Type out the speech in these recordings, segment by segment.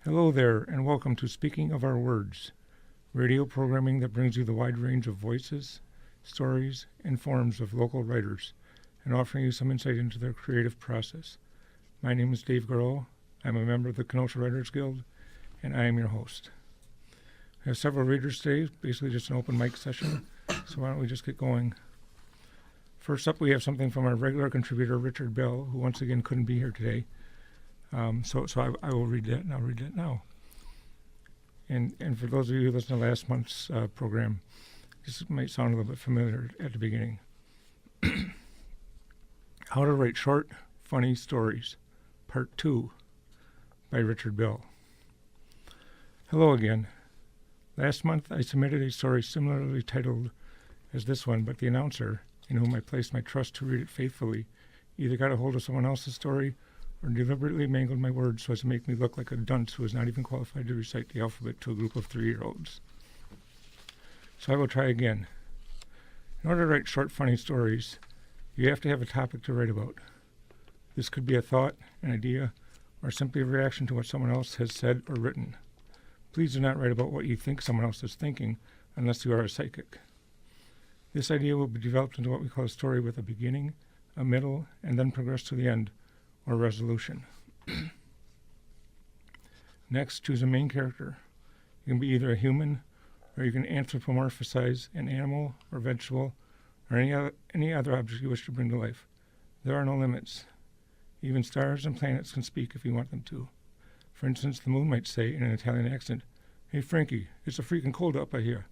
Hello there, and welcome to Speaking of Our Words, radio programming that brings you the wide range of voices, stories, and forms of local writers, and offering you some insight into their creative process. My name is Dave Gourdoux. I'm a member of the Kenosha Writers Guild, and I am your host. We have several readers today, basically just an open mic session, so why don't we just get going. First up, we have something from our regular contributor, Richard Bell, who once again couldn't be here today. So I will read that, and I'll read that now. And for those of you who listened to last month's program, this might sound a little bit familiar at the beginning. How to Write Short, Funny Stories, Part 2, by Richard Bell. Hello again. Last month I submitted a story similarly titled as this one, but the announcer, in whom I placed my trust to read it faithfully, either got a hold of someone else's story or deliberately mangled my words so as to make me look like a dunce who is not even qualified to recite the alphabet to a group of 3-year-olds. So I will try again. In order to write short, funny stories, you have to have a topic to write about. This could be a thought, an idea, or simply a reaction to what someone else has said or written. Please do not write about what you think someone else is thinking unless you are a psychic. This idea will be developed into what we call a story with a beginning, a middle, and then progress to the end, or resolution. Next, choose a main character. You can be either a human, or you can anthropomorphize an animal or vegetable, or any other object you wish to bring to life. There are no limits. Even stars and planets can speak if you want them to. For instance, the moon might say in an Italian accent, "Hey Frankie, it's a freaking cold up, I hear."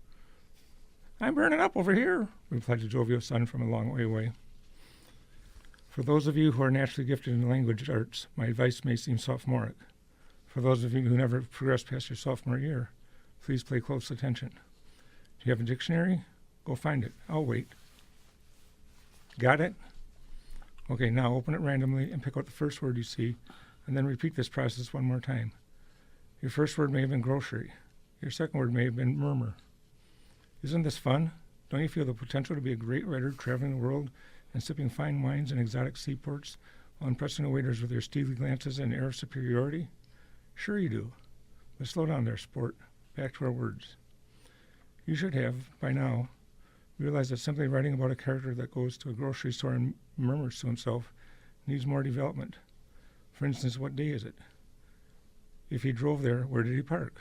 "I'm burning up over here," replied the jovial sun from a long way away. For those of you who are naturally gifted in language arts, my advice may seem sophomoric. For those of you who never progressed past your sophomore year, please pay close attention. Do you have a dictionary? Go find it. I'll wait. Got it? Okay, now open it randomly and pick out the first word you see, and then repeat this process one more time. Your first word may have been grocery. Your second word may have been murmur. Isn't this fun? Don't you feel the potential to be a great writer traveling the world and sipping fine wines in exotic seaports while impressing the waiters with your steely glances and air of superiority? Sure you do. But slow down there, sport. Back to our words. You should have, by now, realized that simply writing about a character that goes to a grocery store and murmurs to himself needs more development. For instance, what day is it? If he drove there, where did he park?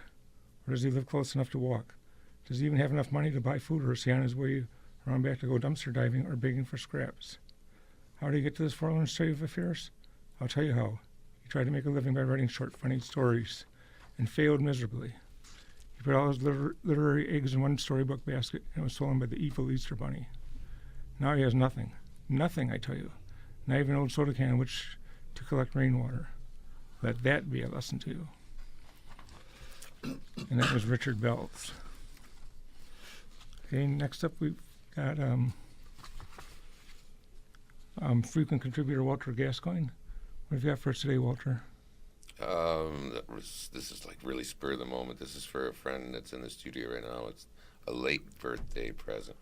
Or does he live close enough to walk? Does he even have enough money to buy food, or is he on his way around back to go dumpster diving or begging for scraps? How did he get to this forlorn state of affairs? I'll tell you how. He tried to make a living by writing short, funny stories, and failed miserably. He put all his literary eggs in one storybook basket and was stolen by the evil Easter Bunny. Now he has nothing. Nothing, I tell you. Not even an old soda can in which to collect rainwater. Let that be a lesson to you. And that was Richard Bell's. Okay, next up we've got frequent contributor Walter Gascoigne. What have you got for us today, Walter? This is like really spur of the moment. This is for a friend that's in the studio right now. It's a late birthday present.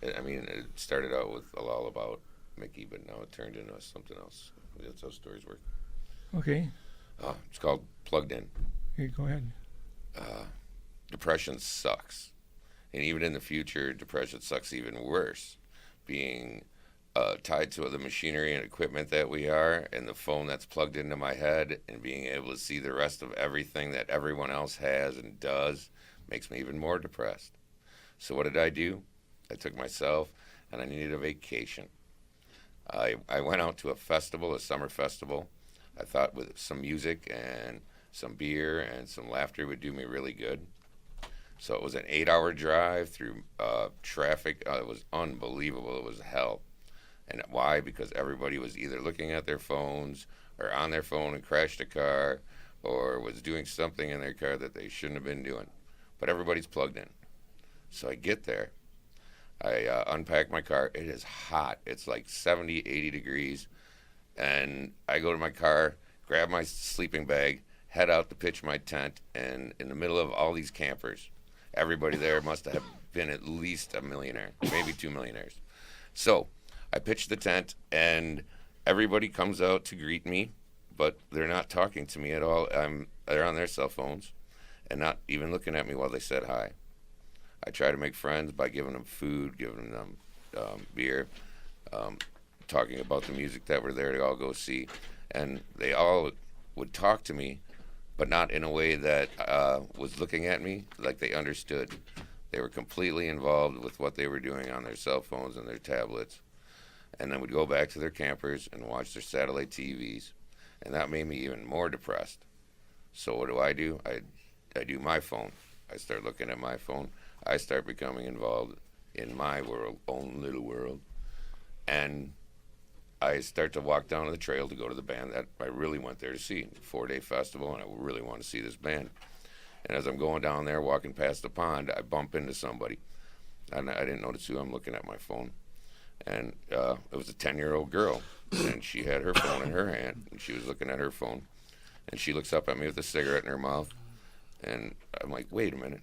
I mean, it started out with a lull about Mickey, but now it turned into something else. That's how stories work. Okay. It's called Plugged In. Okay, go ahead. Depression sucks. And even in the future, depression sucks even worse. Being tied to the machinery and equipment that we are, and the phone that's plugged into my head, and being able to see the rest of everything that everyone else has and does, makes me even more depressed. So what did I do? I took myself, and I needed a vacation. I went out to a festival, a summer festival. I thought with some music and some beer and some laughter would do me really good. So it was an 8-hour drive through traffic. It was unbelievable. It was hell. And why? Because everybody was either looking at their phones or on their phone and crashed a car, or was doing something in their car that they shouldn't have been doing. But everybody's plugged in. So I get there. I unpack my car. It is hot. It's like 70, 80 degrees. And I go to my car, grab my sleeping bag, head out to pitch my tent, and in the middle of all these campers, everybody there must have been at least a millionaire, maybe 2 millionaires. So I pitch the tent, and everybody comes out to greet me. but they're not talking to me at all. They're on their cell phones and not even looking at me while they said hi. I try to make friends by giving them food, giving them beer, talking about the music that we're there to all go see. And they all would talk to me, but not in a way that was looking at me like they understood. They were completely involved with what they were doing on their cell phones and their tablets. And then would go back to their campers and watch their satellite TVs. And that made me even more depressed. So what do? I do my phone. I start looking at my phone. I start becoming involved in my own little world. And I start to walk down the trail to go to the band that I really went there to see. 4-day festival, and I really want to see this band. And as I'm going down there, walking past the pond, I bump into somebody. And I didn't notice who. I'm looking at my phone. And it was a 10-year-old girl. And she had her phone in her hand, and she was looking at her phone. And she looks up at me with a cigarette in her mouth. And I'm like, wait a minute.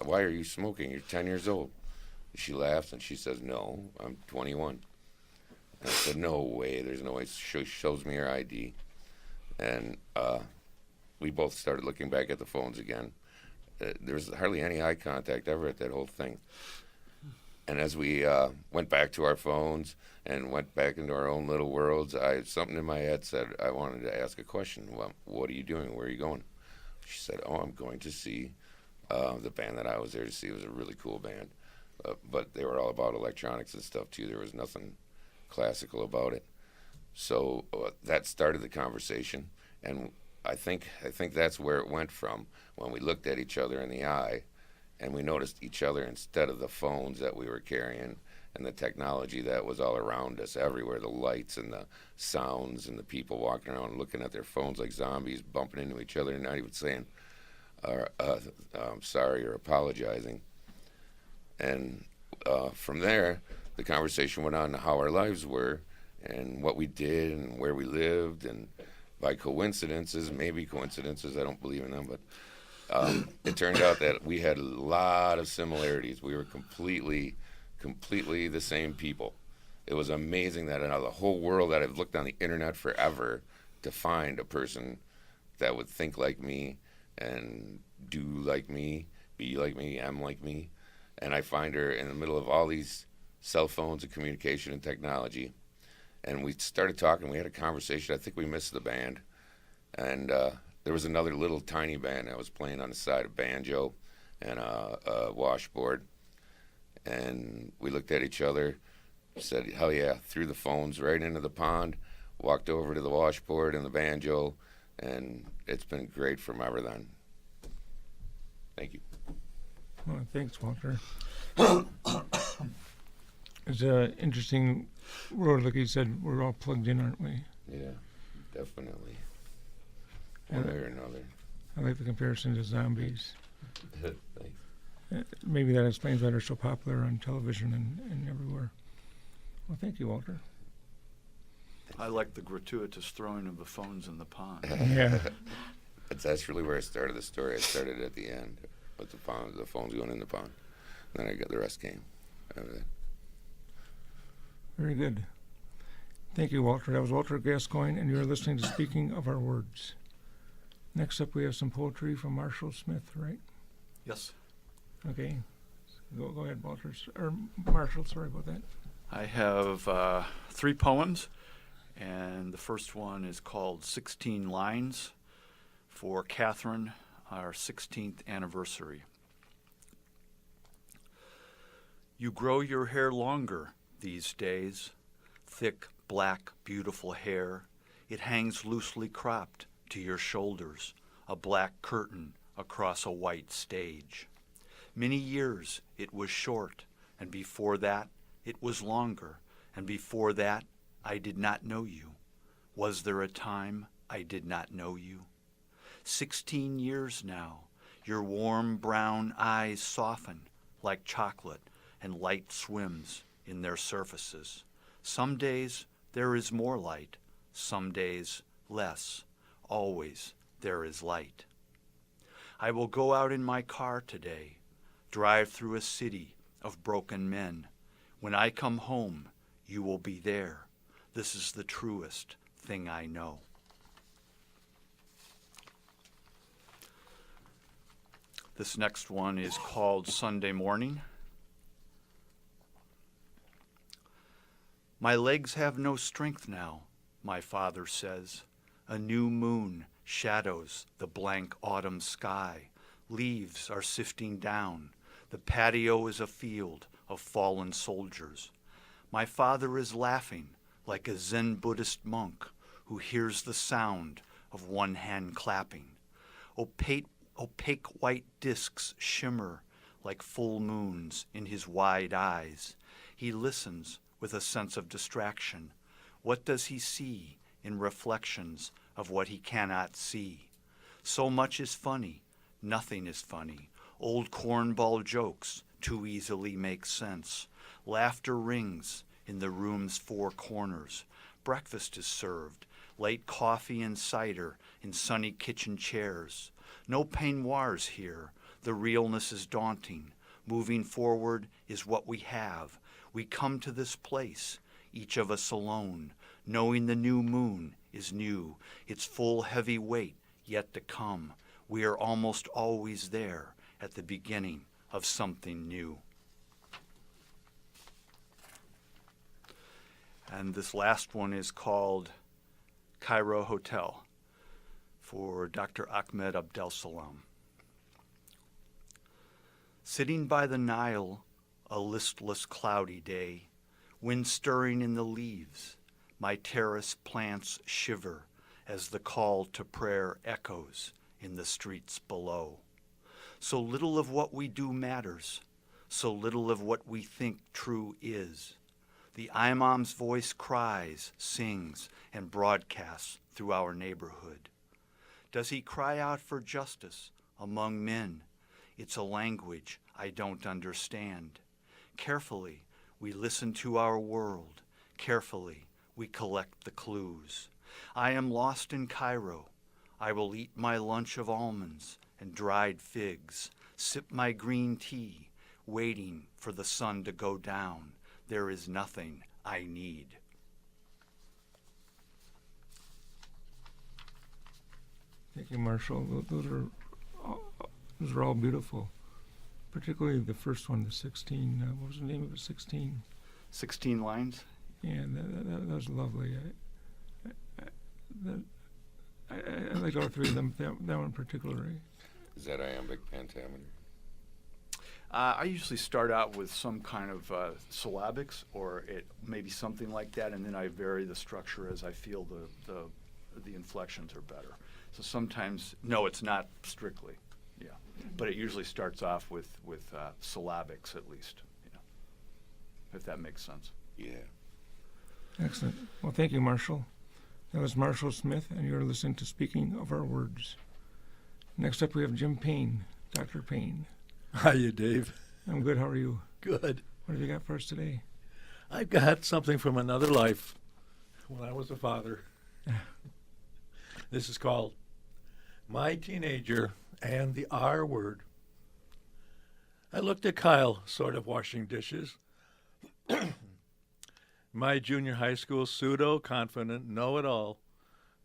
Why are you smoking? You're 10 years old. And she laughs, and she says, no, I'm 21. And I said, no way. There's no way. She shows me her ID. And we both started looking back at the phones again. There was hardly any eye contact ever at that whole thing. And as we went back to our phones and went back into our own little worlds, something in my head said I wanted to ask a question. Well, what are you doing? Where are you going? She said, oh, I'm going to see the band that I was there to see. It was a really cool band. But they were all about electronics and stuff, too. There was nothing classical about it. So that started the conversation. And I think that's where it went from, when we looked at each other in the eye and we noticed each other instead of the phones that we were carrying and the technology that was all around us everywhere, the lights and the sounds and the people walking around looking at their phones like zombies, bumping into each other and not even saying sorry or apologizing. And from there, the conversation went on to how our lives were and what we did and where we lived. And by coincidences, maybe coincidences, I don't believe in them, but it turned out that we had a lot of similarities. We were completely the same people. It was amazing that in the whole world that I've looked on the internet forever to find a person that would think like me and do like me, be like me, am like me. And I find her in the middle of all these cell phones and communication and technology. And we started talking. We had a conversation. I think we missed the band. And there was another little tiny band that was playing on the side, a banjo and a washboard. And we looked at each other, said, hell yeah, threw the phones right into the pond, walked over to the washboard and the banjo, and it's been great from ever then. Thank you. Well, thanks, Walter. It's an interesting world, like you said. We're all plugged in, aren't we? Yeah, definitely. One way or another. I like the comparison to zombies. Thanks. Maybe that explains why they're so popular on television and everywhere. Well, thank you, Walter. I like the gratuitous throwing of the phones in the pond. Yeah. That's really where I started the story. I started at the end with the phones going in the pond. Then I got the rest came out of that. Very good. Thank you, Walter. That was Walter Gascoigne, and you're listening to Speaking of Our Words. Next up, we have some poetry from Marshall Smith, right? Yes. Okay. Go ahead, Walter. Or Marshall, sorry about that. I have 3 poems, and the first one is called 16 Lines for Catherine, our 16th anniversary. You grow your hair longer these days, thick, black, beautiful hair. It hangs loosely cropped to your shoulders, a black curtain across a white stage. Many years it was short, and before that it was longer, and before that I did not know you. Was there a time I did not know you? 16 years now, your warm brown eyes soften like chocolate, and light swims in their surfaces. Some days there is more light, some days less. Always there is light. I will go out in my car today, drive through a city of broken men. When I come home, you will be there. This is the truest thing I know. This next one is called Sunday Morning. My legs have no strength now, my father says. A new moon shadows the blank autumn sky. Leaves are sifting down. The patio is a field of fallen soldiers. My father is laughing like a Zen Buddhist monk who hears the sound of one hand clapping. Opaque white discs shimmer like full moons in his wide eyes. He listens with a sense of distraction. What does he see in reflections of what he cannot see? So much is funny, nothing is funny. Old cornball jokes too easily make sense. Laughter rings in the room's four corners. Breakfast is served, late coffee and cider in sunny kitchen chairs. No peignoirs here. The realness is daunting. Moving forward is what we have. We come to this place, each of us alone, knowing the new moon is new, its full heavy weight yet to come. We are almost always there at the beginning of something new. And this last one is called Cairo Hotel for Dr. Ahmed Abdel Salam. Sitting by the Nile, a listless cloudy day, wind stirring in the leaves, my terrace plants shiver as the call to prayer echoes in the streets below. So little of what we do matters, so little of what we think true is. The imam's voice cries, sings, and broadcasts through our neighborhood. Does he cry out for justice among men? It's a language I don't understand. Carefully, we listen to our world. Carefully, we collect the clues. I am lost in Cairo. I will eat my lunch of almonds and dried figs, sip my green tea, waiting for the sun to go down. There is nothing I need. Thank you, Marshall. Those are all beautiful. Particularly the first one, the 16. What was the name of it? 16. 16 lines? Yeah, that was lovely. I like all three of them. That one particularly. Is that iambic pentameter? I usually start out with some kind of syllabics, or it maybe something like that, and then I vary the structure as I feel the inflections are better. So sometimes, no, it's not strictly, yeah, but it usually starts off with syllabics at least, if that makes sense. Yeah. Excellent. Well, thank you, Marshall. That was Marshall Smith, and you're listening to Speaking of Our Words. Next up, we have Jim Payne, Dr. Payne. Hiya, Dave. I'm good. How are you? Good. What have you got for us today? I've got something from another life when I was a father. This is called My Teenager and the R Word. I looked at Kyle, sort of washing dishes. My junior high school pseudo-confident know-it-all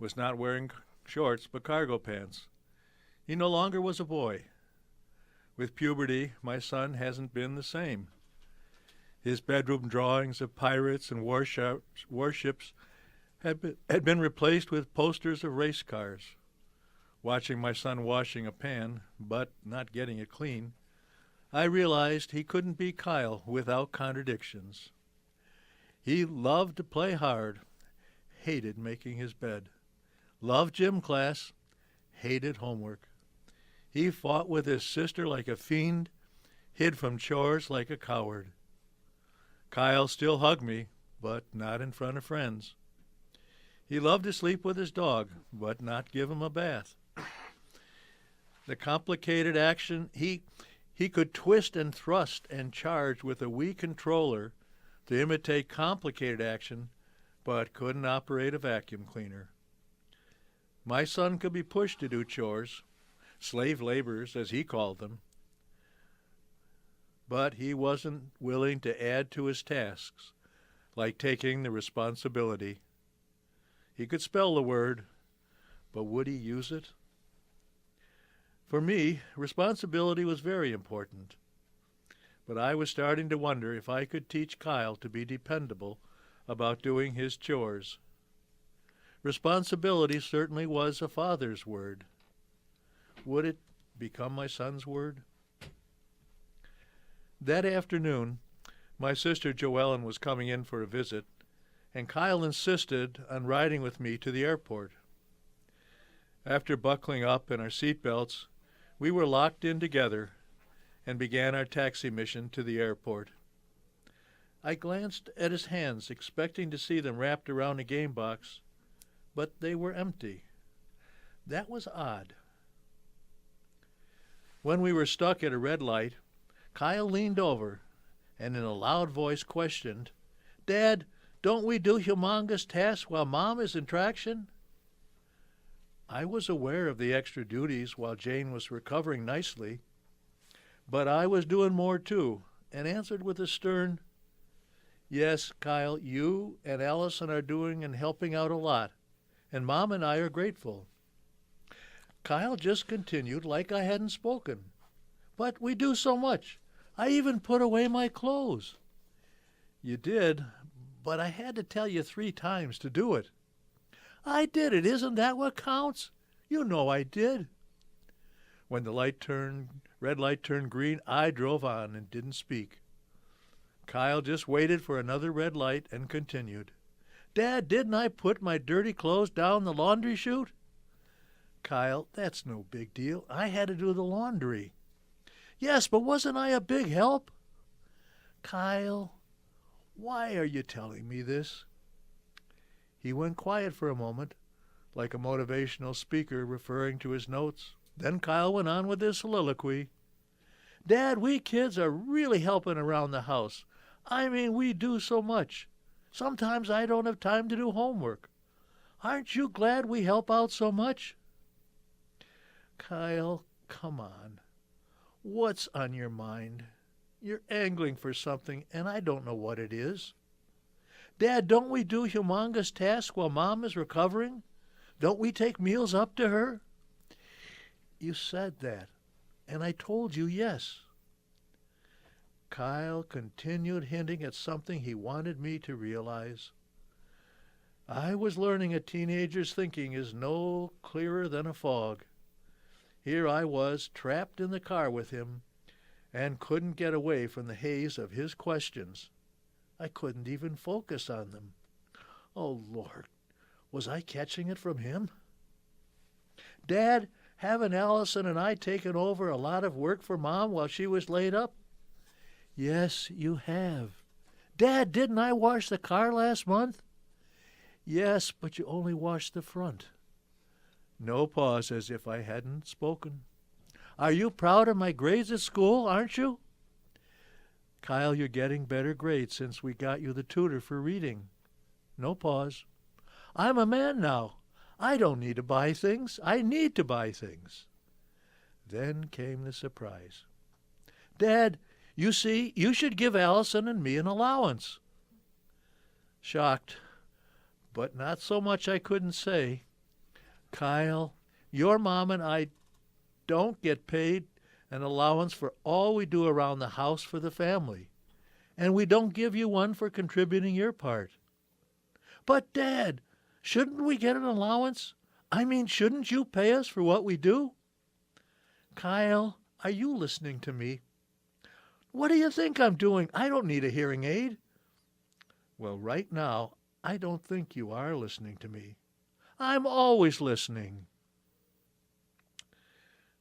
was not wearing shorts but cargo pants. He no longer was a boy. With puberty, my son hasn't been the same. His bedroom drawings of pirates and warships had been replaced with posters of race cars. Watching my son washing a pan, but not getting it clean, I realized he couldn't be Kyle without contradictions. He loved to play hard, hated making his bed, loved gym class, hated homework. He fought with his sister like a fiend, hid from chores like a coward. Kyle still hugged me, but not in front of friends. He loved to sleep with his dog, but not give him a bath. The complicated action, he could twist and thrust and charge with a Wii controller to imitate complicated action, but couldn't operate a vacuum cleaner. My son could be pushed to do chores, slave laborers, as he called them. But he wasn't willing to add to his tasks, like taking the responsibility. He could spell the word, but would he use it? For me, responsibility was very important, but I was starting to wonder if I could teach Kyle to be dependable about doing his chores. Responsibility certainly was a father's word. Would it become my son's word? That afternoon, my sister Joellen was coming in for a visit, and Kyle insisted on riding with me to the airport. After buckling up in our seat belts, we were locked in together and began our taxi mission to the airport. I glanced at his hands, expecting to see them wrapped around a game box, but they were empty. That was odd. When we were stuck at a red light, Kyle leaned over and in a loud voice questioned, "Dad, don't we do humongous tasks while Mom is in traction?" I was aware of the extra duties while Jane was recovering nicely, but I was doing more too, and answered with a stern, "Yes, Kyle, you and Allison are doing and helping out a lot, and Mom and I are grateful." Kyle just continued like I hadn't spoken. "But we do so much. I even put away my clothes." "You did, but I had to tell you 3 times to do it." "I did it. Isn't that what counts? You know I did." When the red light turned green, I drove on and didn't speak. Kyle just waited for another red light and continued, "Dad, didn't I put my dirty clothes down the laundry chute?" "Kyle, that's no big deal. I had to do the laundry." "Yes, but wasn't I a big help?" "Kyle, why are you telling me this?" He went quiet for a moment, like a motivational speaker referring to his notes. Then Kyle went on with his soliloquy. "Dad, we kids are really helping around the house. I mean, we do so much. Sometimes I don't have time to do homework. Aren't you glad we help out so much?" "Kyle, come on. What's on your mind? You're angling for something, and I don't know what it is." "Dad, don't we do humongous tasks while Mom is recovering? Don't we take meals up to her?" "You said that, and I told you yes." Kyle continued hinting at something he wanted me to realize. I was learning a teenager's thinking is no clearer than a fog. Here I was, trapped in the car with him, and couldn't get away from the haze of his questions. I couldn't even focus on them. Oh, Lord, was I catching it from him? "Dad, haven't Allison and I taken over a lot of work for Mom while she was laid up?" "Yes, you have." "Dad, didn't I wash the car last month?" "Yes, but you only washed the front." No pause, as if I hadn't spoken. "Are you proud of my grades at school, aren't you?" "Kyle, you're getting better grades since we got you the tutor for reading." No pause. "I'm a man now. I don't need to buy things. I need to buy things." Then came the surprise. "Dad, you see, you should give Allison and me an allowance." Shocked, but not so much I couldn't say, "Kyle, your Mom and I don't get paid an allowance for all we do around the house for the family, and we don't give you one for contributing your part." "But, Dad, shouldn't we get an allowance? I mean, shouldn't you pay us for what we do?" "Kyle, are you listening to me?" "What do you think I'm doing? I don't need a hearing aid." "Well, right now, I don't think you are listening to me." "I'm always listening."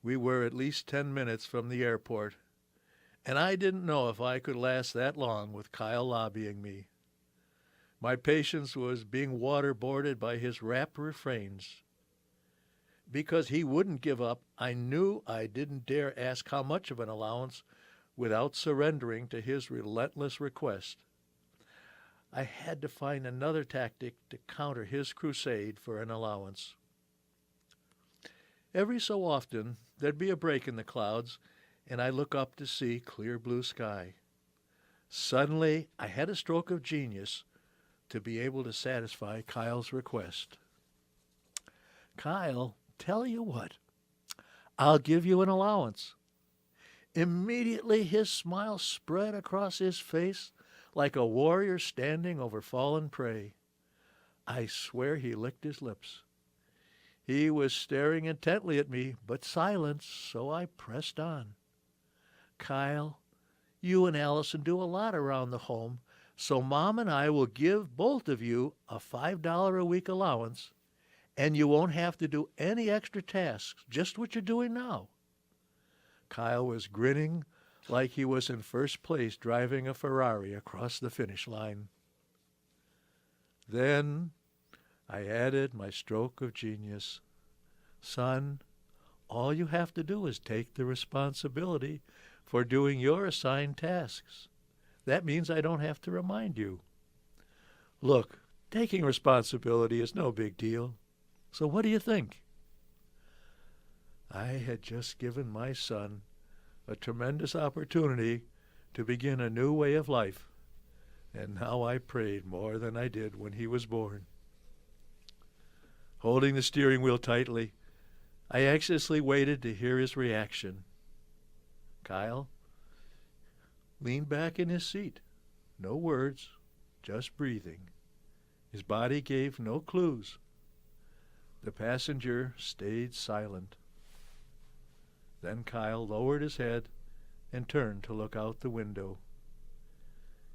We were at least 10 minutes from the airport, and I didn't know if I could last that long with Kyle lobbying me. My patience was being waterboarded by his rapt refrains. Because he wouldn't give up, I knew I didn't dare ask how much of an allowance without surrendering to his relentless request. I had to find another tactic to counter his crusade for an allowance. Every so often, there'd be a break in the clouds, and I look up to see clear blue sky. Suddenly, I had a stroke of genius to be able to satisfy Kyle's request. "Kyle, tell you what, I'll give you an allowance." Immediately his smile spread across his face like a warrior standing over fallen prey. I swear he licked his lips. He was staring intently at me, but silent, so I pressed on. "Kyle, you and Allison do a lot around the home, so Mom and I will give both of you a $5 a week allowance, and you won't have to do any extra tasks, just what you're doing now." Kyle was grinning like he was in first place driving a Ferrari across the finish line. Then I added my stroke of genius. "Son, all you have to do is take the responsibility for doing your assigned tasks. That means I don't have to remind you. Look, taking responsibility is no big deal. So what do you think?" I had just given my son a tremendous opportunity to begin a new way of life, and now I prayed more than I did when he was born. Holding the steering wheel tightly, I anxiously waited to hear his reaction. Kyle leaned back in his seat. No words, just breathing. His body gave no clues. The passenger stayed silent. Then Kyle lowered his head and turned to look out the window.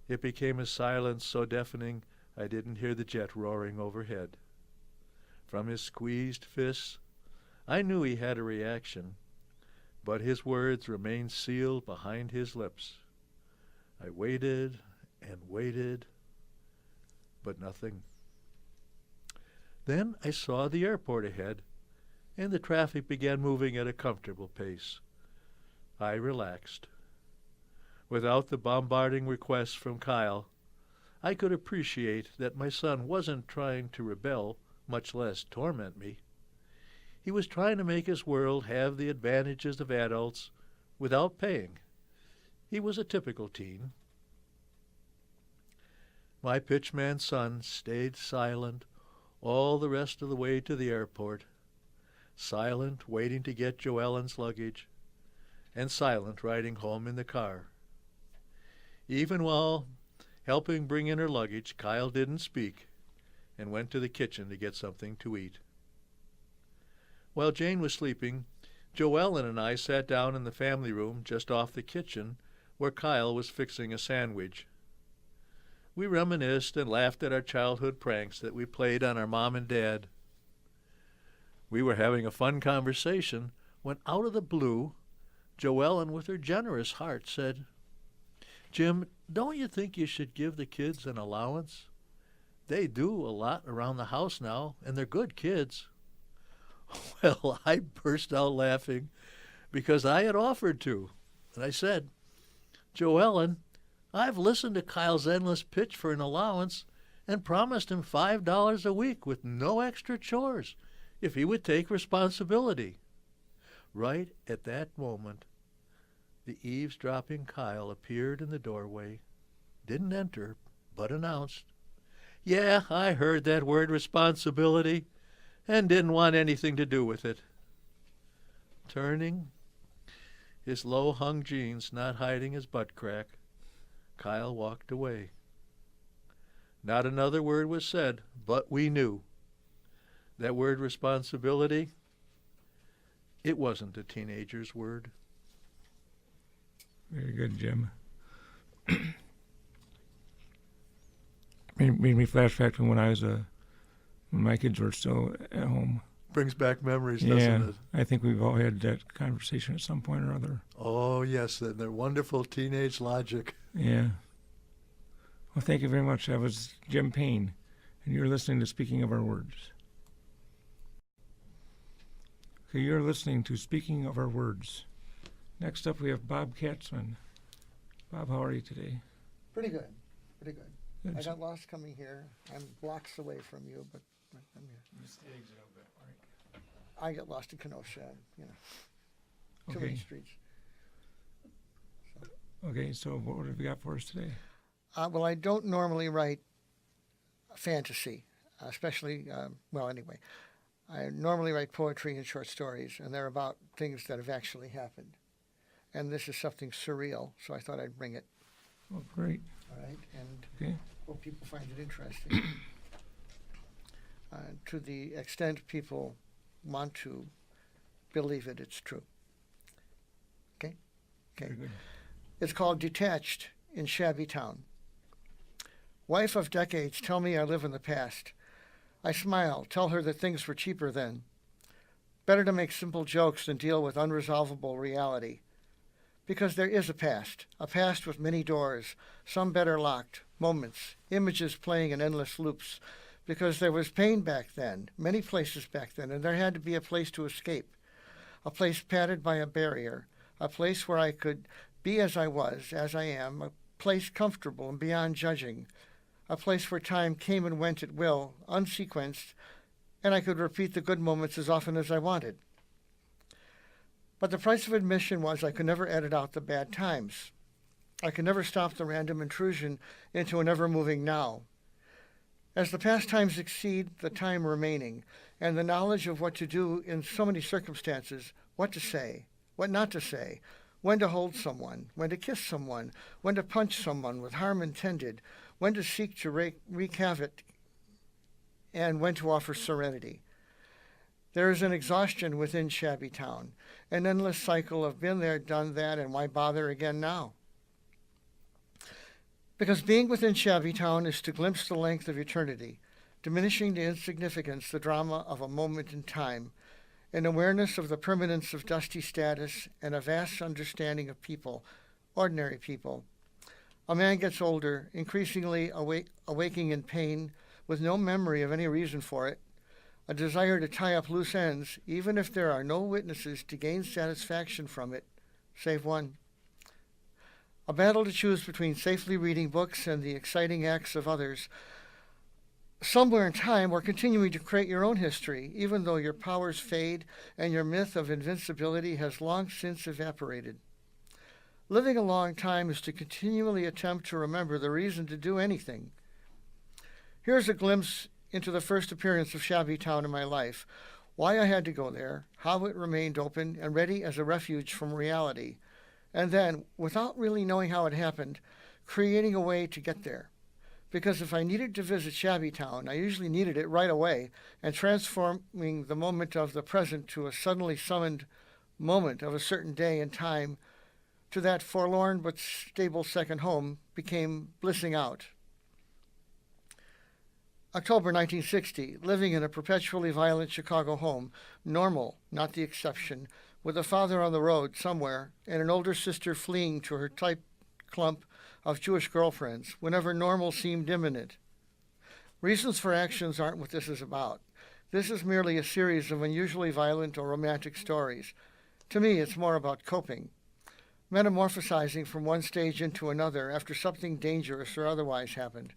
It became a silence so deafening I didn't hear the jet roaring overhead. From his squeezed fists, I knew he had a reaction, but his words remained sealed behind his lips. I waited and waited, but nothing. Then I saw the airport ahead, and the traffic began moving at a comfortable pace. I relaxed. Without the bombarding requests from Kyle, I could appreciate that my son wasn't trying to rebel, much less torment me. He was trying to make his world have the advantages of adults without paying. He was a typical teen. My pitchman son stayed silent all the rest of the way to the airport, silent waiting to get Joellen's luggage, and silent riding home in the car. Even while helping bring in her luggage, Kyle didn't speak and went to the kitchen to get something to eat. While Jane was sleeping, Joellen and I sat down in the family room just off the kitchen where Kyle was fixing a sandwich. We reminisced and laughed at our childhood pranks that we played on our mom and dad. We were having a fun conversation when out of the blue, Joellen, with her generous heart, said, "Jim, don't you think you should give the kids an allowance? They do a lot around the house now, and they're good kids." Well, I burst out laughing because I had offered to. And I said, "Joellen, I've listened to Kyle's endless pitch for an allowance and promised him $5 a week with no extra chores if he would take responsibility." Right at that moment, the eavesdropping Kyle appeared in the doorway, didn't enter, but announced, "Yeah, I heard that word responsibility and didn't want anything to do with it." Turning, his low-hung jeans not hiding his butt crack, Kyle walked away. Not another word was said, but we knew. That word responsibility, it wasn't a teenager's word. Very good, Jim. Made me flash back to when my kids were still at home. Brings back memories, Yeah, doesn't it? I think we've all had that conversation at some point or other. Oh, yes, and their wonderful teenage logic. Yeah. Well, thank you very much. That was Jim Payne, and you're listening to Speaking of Our Words. Okay, you're listening to Speaking of Our Words. Next up, we have Bob Katzman. Bob, how are you today? Pretty good, pretty good. Good. I got lost coming here. I'm blocks away from you, but I'm here. Just the exit of it, all right. I get lost in Kenosha, too many Okay. streets. Okay, so what have you got for us today? Well, I don't normally write fantasy, especially, well, anyway. I normally write poetry and short stories, and they're about things that have actually happened. And this is something surreal, so I thought I'd bring it. Oh, great. All right, and Okay. hope people find it interesting. To the extent people want to believe it, it's true. Okay? Very good. It's called Detached in Shabby Town. Wife of decades, tell me I live in the past. I smile, tell her that things were cheaper then. Better to make simple jokes than deal with unresolvable reality. Because there is a past with many doors, some better locked, moments, images playing in endless loops. Because there was pain back then, many places back then, and there had to be a place to escape. A place padded by a barrier, a place where I could be as I was, as I am, a place comfortable and beyond judging, a place where time came and went at will, unsequenced, and I could repeat the good moments as often as I wanted. But the price of admission was I could never edit out the bad times. I could never stop the random intrusion into an ever-moving now. As the past times exceed the time remaining, and the knowledge of what to do in so many circumstances, what to say, what not to say, when to hold someone, when to kiss someone, when to punch someone with harm intended, when to seek to wreak havoc, and when to offer serenity. There is an exhaustion within Shabby Town, an endless cycle of been there, done that, and why bother again now? Because being within Shabby Town is to glimpse the length of eternity, diminishing to insignificance the drama of a moment in time, an awareness of the permanence of dusty status, and a vast understanding of people, ordinary people. A man gets older, increasingly awaking in pain, with no memory of any reason for it, a desire to tie up loose ends, even if there are no witnesses to gain satisfaction from it, save one. A battle to choose between safely reading books and the exciting acts of others. Somewhere in time, we're continuing to create your own history, even though your powers fade and your myth of invincibility has long since evaporated. Living a long time is to continually attempt to remember the reason to do anything. Here's a glimpse into the first appearance of Shabby Town in my life, why I had to go there, how it remained open and ready as a refuge from reality, and then, without really knowing how it happened, creating a way to get there. Because if I needed to visit Shabby Town, I usually needed it right away, and transforming the moment of the present to a suddenly summoned moment of a certain day and time to that forlorn but stable second home became blissing out. October 1960, living in a perpetually violent Chicago home, normal, not the exception, with a father on the road somewhere and an older sister fleeing to her tight clump of Jewish girlfriends whenever normal seemed imminent. Reasons for actions aren't what this is about. This is merely a series of unusually violent or romantic stories. To me, it's more about coping, metamorphosizing from one stage into another after something dangerous or otherwise happened.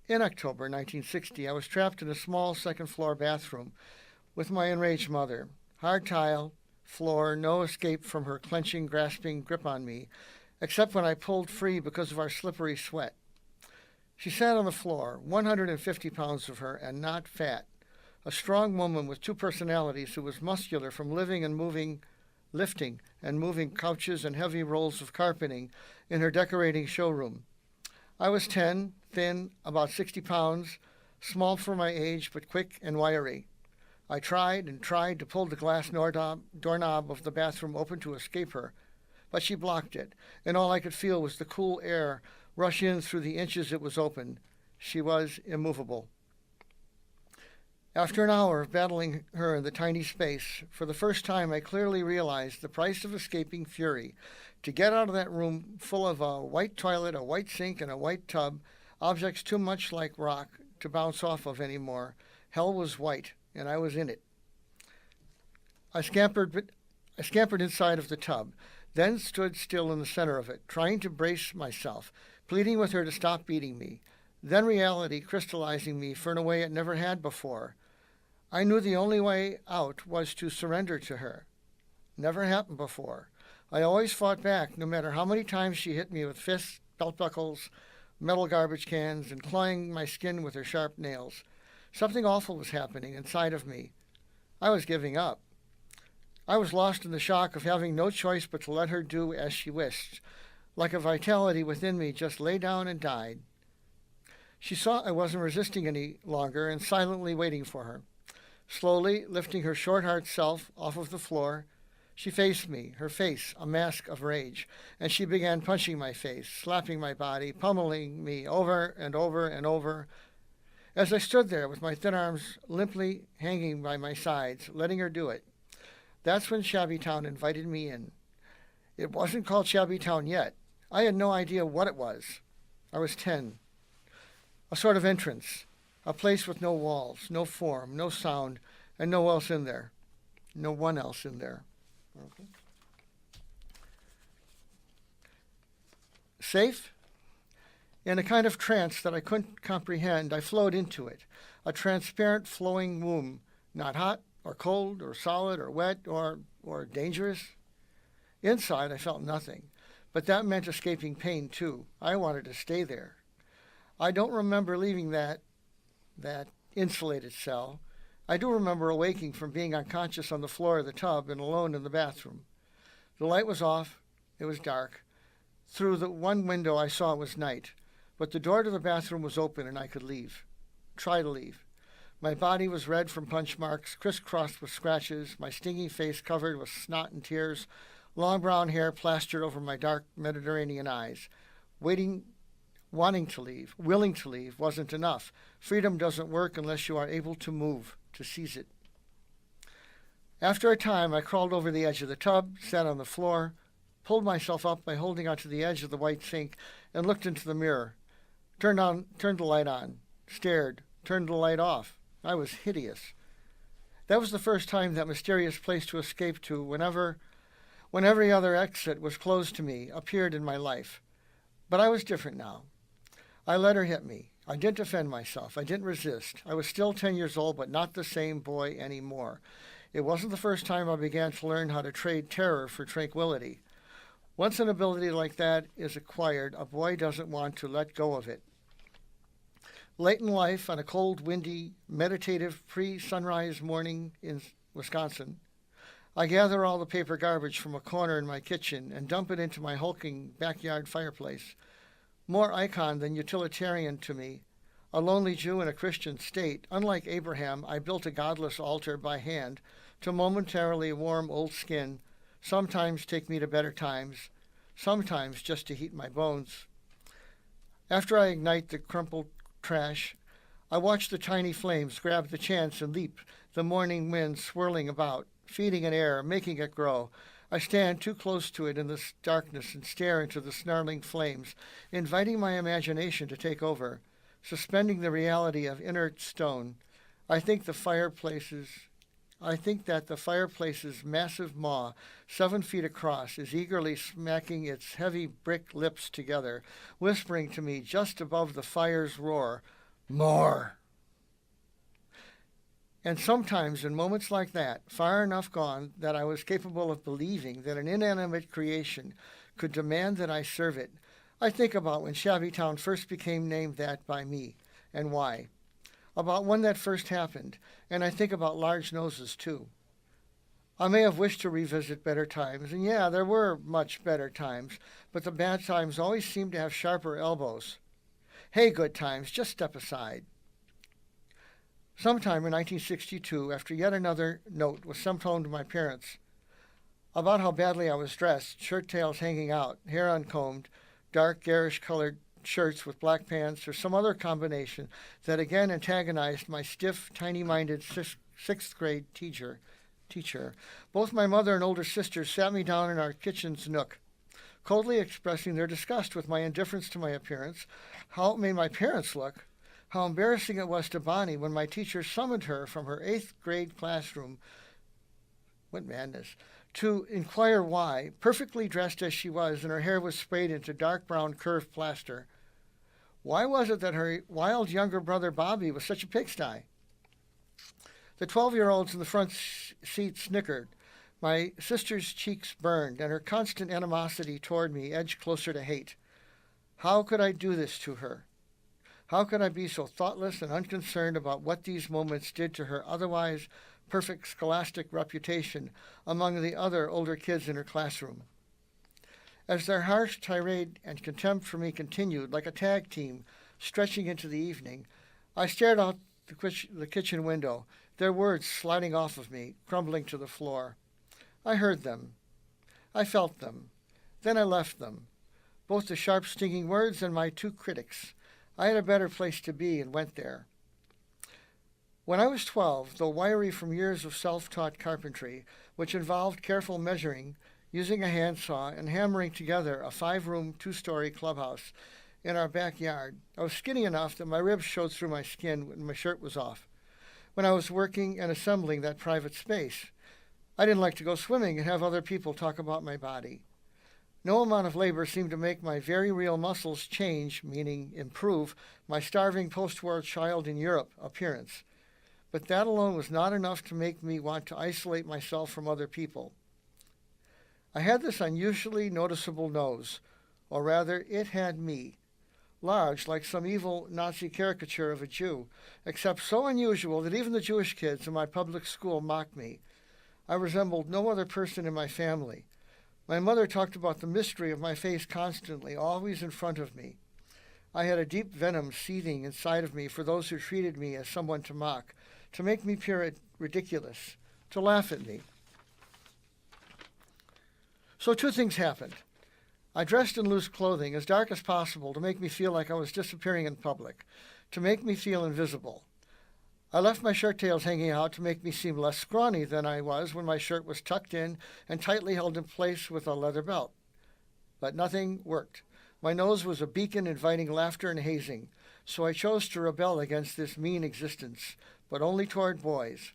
In October 1960, I was trapped in a small second-floor bathroom with my enraged mother. Hard tile, floor, no escape from her clenching, grasping grip on me, except when I pulled free because of our slippery sweat. She sat on the floor, 150 pounds of her, and not fat. A strong woman with two personalities who was muscular from lifting and moving couches and heavy rolls of carpeting in her decorating showroom. I was 10, thin, about 60 pounds, small for my age, but quick and wiry. I tried and tried to pull the glass doorknob of the bathroom open to escape her, but she blocked it, and all I could feel was the cool air rush in through the inches it was open. She was immovable. After an hour of battling her in the tiny space, for the first time I clearly realized the price of escaping fury. To get out of that room full of a white toilet, a white sink, and a white tub, objects too much like rock to bounce off of anymore, hell was white, and I was in it. I scampered inside of the tub, then stood still in the center of it, trying to brace myself, pleading with her to stop beating me, then reality crystallizing me for in a way it never had before. I knew the only way out was to surrender to her. Never happened before. I always fought back, no matter how many times she hit me with fists, belt buckles, metal garbage cans, and clawing my skin with her sharp nails. Something awful was happening inside of me. I was giving up. I was lost in the shock of having no choice but to let her do as she wished. Like a vitality within me just lay down and died. She saw I wasn't resisting any longer and silently waiting for her. Slowly lifting her short hard self off of the floor, she faced me, her face a mask of rage, and she began punching my face, slapping my body, pummeling me over and over and over. As I stood there with my thin arms limply hanging by my sides, letting her do it, that's when Shabbytown invited me in. It wasn't called Shabbytown yet. I had no idea what it was. I was 10. A sort of entrance, a place with no walls, no form, no sound, and no else in there. No one else in there. Okay. Safe? In a kind of trance that I couldn't comprehend, I flowed into it, a transparent flowing womb, not hot or cold or solid or wet or dangerous. Inside, I felt nothing, but that meant escaping pain too. I wanted to stay there. I don't remember leaving that insulated cell. I do remember awaking from being unconscious on the floor of the tub and alone in the bathroom. The light was off. It was dark. Through the one window I saw it was night, but the door to the bathroom was open and I could leave. Try to leave. My body was red from punch marks, crisscrossed with scratches, my stinging face covered with snot and tears, long brown hair plastered over my dark Mediterranean eyes. Wanting to leave, willing to leave wasn't enough. Freedom doesn't work unless you are able to move, to seize it. After a time, I crawled over the edge of the tub, sat on the floor, pulled myself up by holding onto the edge of the white sink, and looked into the mirror. Turned the light on, stared, turned the light off. I was hideous. That was the first time that mysterious place to escape to when every other exit was closed to me appeared in my life. But I was different now. I let her hit me. I didn't defend myself. I didn't resist. I was still 10 years old, but not the same boy anymore. It wasn't the first time I began to learn how to trade terror for tranquility. Once an ability like that is acquired, a boy doesn't want to let go of it. Late in life, on a cold, windy, meditative pre-sunrise morning in Wisconsin, I gather all the paper garbage from a corner in my kitchen and dump it into my hulking backyard fireplace. More icon than utilitarian to me, a lonely Jew in a Christian state, unlike Abraham, I built a godless altar by hand to momentarily warm old skin, sometimes take me to better times, sometimes just to heat my bones. After I ignite the crumpled trash, I watch the tiny flames grab the chance and leap, the morning wind swirling about, feeding it air, making it grow. I stand too close to it in the darkness and stare into the snarling flames, inviting my imagination to take over, suspending the reality of inert stone. I think that the fireplace's massive maw, 7 feet across, is eagerly smacking its heavy brick lips together, whispering to me just above the fire's roar, "More!" And sometimes in moments like that, far enough gone that I was capable of believing that an inanimate creation could demand that I serve it, I think about when Shabbytown first became named that by me, and why. About when that first happened, and I think about large noses too. I may have wished to revisit better times, and yeah, there were much better times, but the bad times always seemed to have sharper elbows. Hey, good times, just step aside. Sometime in 1962, after yet another note was sent home to my parents about how badly I was dressed, shirt tails hanging out, hair uncombed, dark, garish-colored shirts with black pants, or some other combination that again antagonized my stiff, tiny-minded sixth-grade teacher. Both my mother and older sister sat me down in our kitchen's nook, coldly expressing their disgust with my indifference to my appearance, how it made my parents look, how embarrassing it was to Bonnie when my teacher summoned her from her 8th grade classroom, what madness, to inquire why, perfectly dressed as she was and her hair was sprayed into dark brown curved plaster. Why was it that her wild younger brother Bobby was such a pigsty? The 12-year-olds in the front seat snickered. My sister's cheeks burned, and her constant animosity toward me edged closer to hate. How could I do this to her? How could I be so thoughtless and unconcerned about what these moments did to her otherwise perfect scholastic reputation among the other older kids in her classroom? As their harsh tirade and contempt for me continued like a tag team stretching into the evening, I stared out the kitchen window, their words sliding off of me, crumbling to the floor. I heard them. I felt them. Then I left them, both the sharp, stinging words and my two critics. I had a better place to be and went there. When I was 12, though wiry from years of self-taught carpentry, which involved careful measuring, using a handsaw, and hammering together a 5-room, 2-story clubhouse in our backyard, I was skinny enough that my ribs showed through my skin when my shirt was off. When I was working and assembling that private space, I didn't like to go swimming and have other people talk about my body. No amount of labor seemed to make my very real muscles change, meaning improve, my starving post-war child in Europe appearance. But that alone was not enough to make me want to isolate myself from other people. I had this unusually noticeable nose, or rather, it had me. Large, like some evil Nazi caricature of a Jew, except so unusual that even the Jewish kids in my public school mocked me. I resembled no other person in my family. My mother talked about the mystery of my face constantly, always in front of me. I had a deep venom seething inside of me for those who treated me as someone to mock, to make me appear ridiculous, to laugh at me. So 2 things happened. I dressed in loose clothing, as dark as possible, to make me feel like I was disappearing in public, to make me feel invisible. I left my shirt tails hanging out to make me seem less scrawny than I was when my shirt was tucked in and tightly held in place with a leather belt. But nothing worked. My nose was a beacon inviting laughter and hazing, so I chose to rebel against this mean existence, but only toward boys.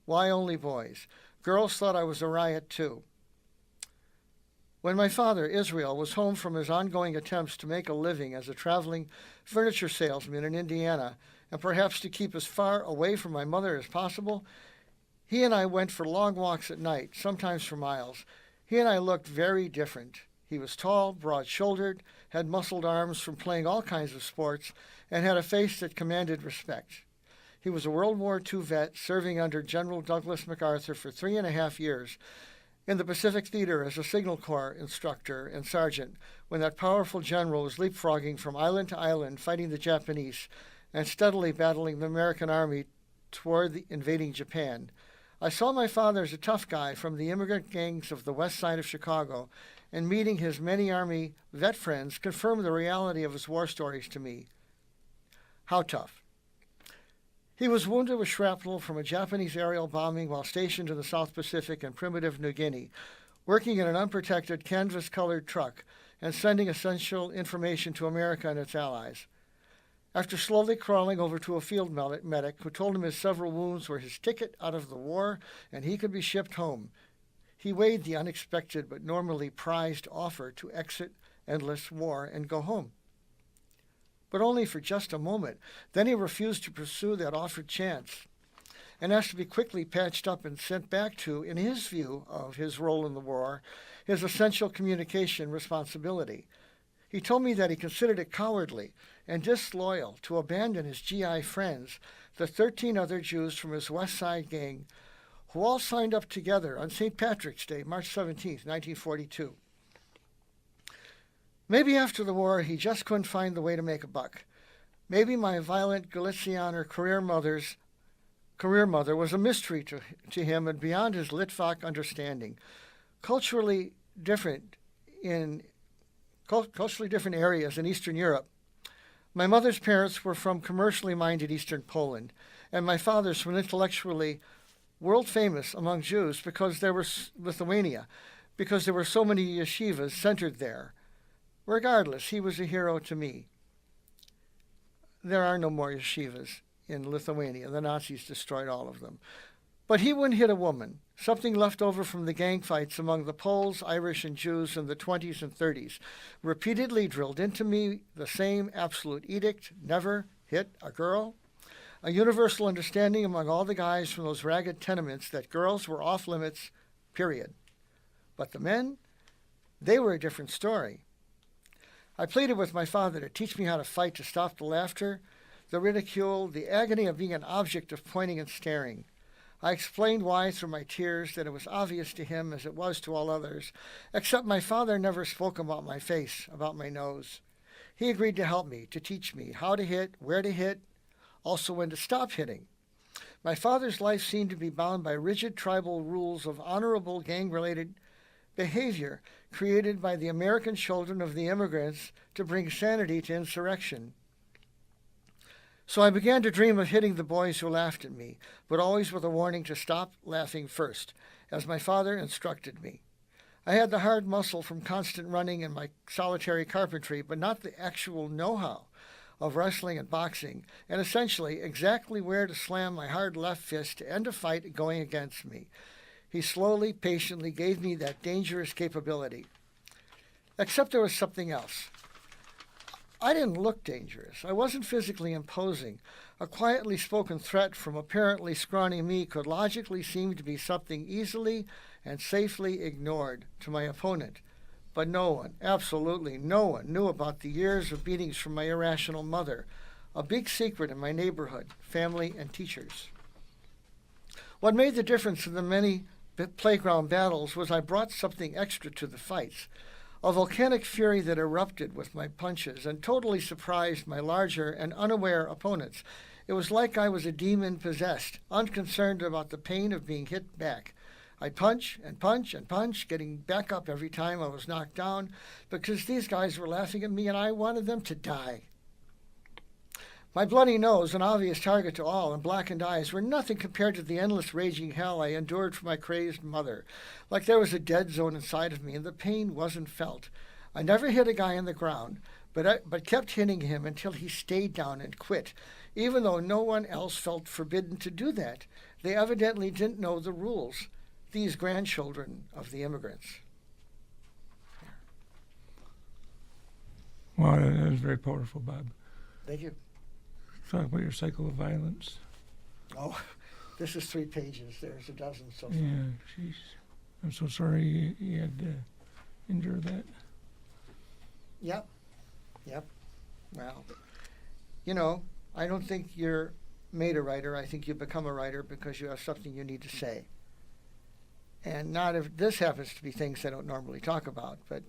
Why only boys? Girls thought I was a riot too. When my father, Israel, was home from his ongoing attempts to make a living as a traveling furniture salesman in Indiana, and perhaps to keep as far away from my mother as possible, he and I went for long walks at night, sometimes for miles. He and I looked very different. He was tall, broad-shouldered, had muscled arms from playing all kinds of sports, and had a face that commanded respect. He was a World War II vet serving under General Douglas MacArthur for 3.5 years in the Pacific Theater as a Signal Corps instructor and sergeant when that powerful general was leapfrogging from island to island fighting the Japanese and steadily battling the American Army toward the invading Japan. I saw my father as a tough guy from the immigrant gangs of the west side of Chicago, and meeting his many Army vet friends confirmed the reality of his war stories to me. How tough? He was wounded with shrapnel from a Japanese aerial bombing while stationed in the South Pacific and primitive New Guinea, working in an unprotected canvas-colored truck and sending essential information to America and its allies. After slowly crawling over to a field medic who told him his several wounds were his ticket out of the war and he could be shipped home, he weighed the unexpected but normally prized offer to exit endless war and go home. But only for just a moment. Then he refused to pursue that offered chance and asked to be quickly patched up and sent back to, in his view of his role in the war, his essential communication responsibility. He told me that he considered it cowardly and disloyal to abandon his GI friends, the 13 other Jews from his West Side gang, who all signed up together on St. Patrick's Day, March 17, 1942. Maybe after the war, he just couldn't find the way to make a buck. Maybe my violent Galicianer career mother was a mystery to him and beyond his Litvak understanding. Culturally different areas in Eastern Europe. My mother's parents were from commercially minded Eastern Poland, and my father's from intellectually world famous among Jews because there were Lithuania, because there were so many yeshivas centered there. Regardless, he was a hero to me. There are no more yeshivas in Lithuania. The Nazis destroyed all of them. But he wouldn't hit a woman, something left over from the gang fights among the Poles, Irish, and Jews in the 20s and 30s, repeatedly drilled into me the same absolute edict, never hit a girl, a universal understanding among all the guys from those ragged tenements that girls were off limits, period. But the men, they were a different story. I pleaded with my father to teach me how to fight, to stop the laughter, the ridicule, the agony of being an object of pointing and staring. I explained why through my tears, that it was obvious to him as it was to all others, except my father never spoke about my face, about my nose. He agreed to help me, to teach me how to hit, where to hit, also when to stop hitting. My father's life seemed to be bound by rigid tribal rules of honorable gang-related behavior created by the American children of the immigrants to bring sanity to insurrection. So I began to dream of hitting the boys who laughed at me, but always with a warning to stop laughing first, as my father instructed me. I had the hard muscle from constant running and my solitary carpentry, but not the actual know-how of wrestling and boxing, and essentially exactly where to slam my hard left fist to end a fight going against me. He slowly, patiently gave me that dangerous capability. Except there was something else. I didn't look dangerous. I wasn't physically imposing. A quietly spoken threat from apparently scrawny me could logically seem to be something easily and safely ignored to my opponent. But no one, absolutely no one, knew about the years of beatings from my irrational mother, a big secret in my neighborhood, family, and teachers. What made the difference in the many playground battles was I brought something extra to the fights. A volcanic fury that erupted with my punches and totally surprised my larger and unaware opponents. It was like I was a demon possessed, unconcerned about the pain of being hit back. I'd punch and punch and punch, getting back up every time I was knocked down, because these guys were laughing at me and I wanted them to die. My bloody nose, an obvious target to all, and blackened eyes were nothing compared to the endless raging hell I endured from my crazed mother. Like there was a dead zone inside of me, and the pain wasn't felt. I never hit a guy on the ground, but kept hitting him until he stayed down and quit, even though no one else felt forbidden to do that. They evidently didn't know the rules, these grandchildren of the immigrants. Wow, that was very powerful, Bob. Thank you. Talk about your cycle of violence. Oh, this is 3 pages. There's a dozen so far. Yeah, jeez. I'm so sorry you had to endure that. Yep. Well, you know, I don't think you're made a writer. I think you become a writer because you have something you need to say. And not if this happens to be things I don't normally talk about, but